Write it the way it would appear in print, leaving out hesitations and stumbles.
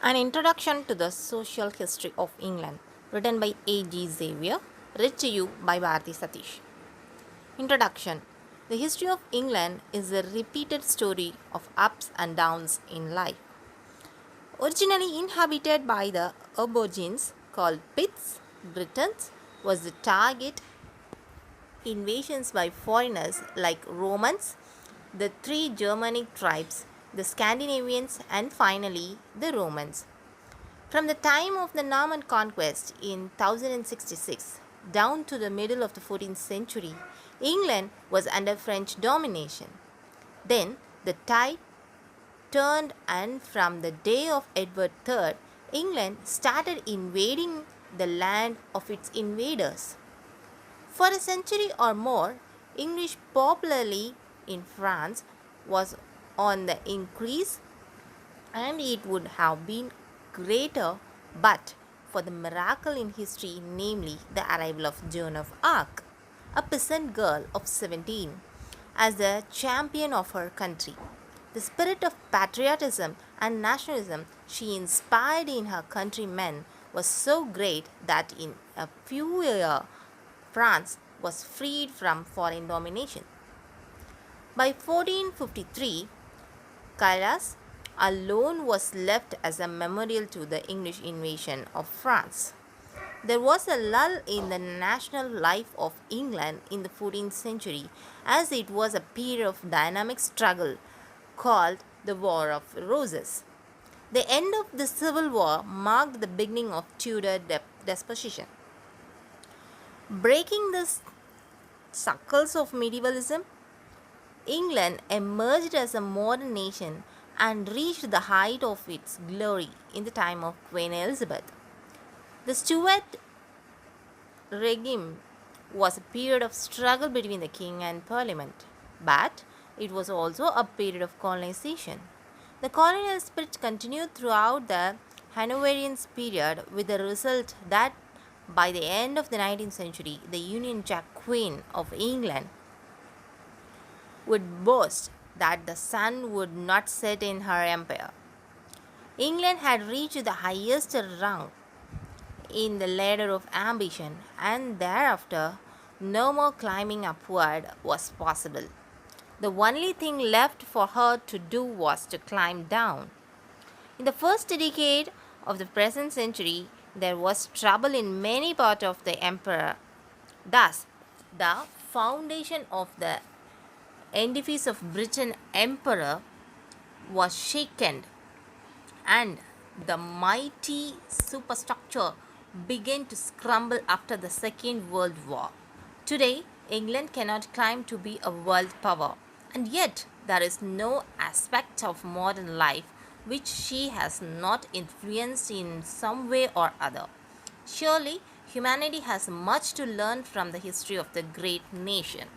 An Introduction to the Social History of England, written by A.G. Xavier, read to you by Bharati Satish. Introduction. The history of England is a repeated story of ups and downs in life. Originally inhabited by the Aborigines called Pits, Britons was the target invasions by foreigners like Romans, the three Germanic tribes, the Scandinavians, and finally the Romans. From the time of the Norman conquest in 1066 down to the middle of the 14th century, England was under French domination. Then the tide turned, and from the day of Edward III, England started invading the land of its invaders. For a century or more, English popularity in France was on the increase, and it would have been greater but for the miracle in history, namely the arrival of Joan of Arc, a peasant girl of 17, as the champion of her country. The spirit of patriotism and nationalism she inspired in her countrymen was so great that in a few years France was freed from foreign domination. By 1453, Kailas alone was left as a memorial to the English invasion of France. There was a lull in the national life of England in the 14th century, as it was a period of dynamic struggle called the War of Roses. The end of the Civil War marked the beginning of Tudor despotism. Breaking the cycles of medievalism, England emerged as a modern nation and reached the height of its glory in the time of Queen Elizabeth. The Steward Regime was a period of struggle between the king and parliament, but it was also a period of colonization. The colonial spirit continued throughout the Hanoverian period, with the result that by the end of the 19th century, the Union Jack Queen of England would boast that the sun would not set in her empire. England had reached the highest rung in the ladder of ambition, and thereafter no more climbing upward was possible. The only thing left for her to do was to climb down. In the first decade of the present century, there was trouble in many parts of the empire. Thus, the foundation of the edifice of Britain Emperor was shaken, and the mighty superstructure began to crumble after the Second World War. Today, England cannot claim to be a world power, and yet there is no aspect of modern life which she has not influenced in some way or other. Surely, humanity has much to learn from the history of the great nation.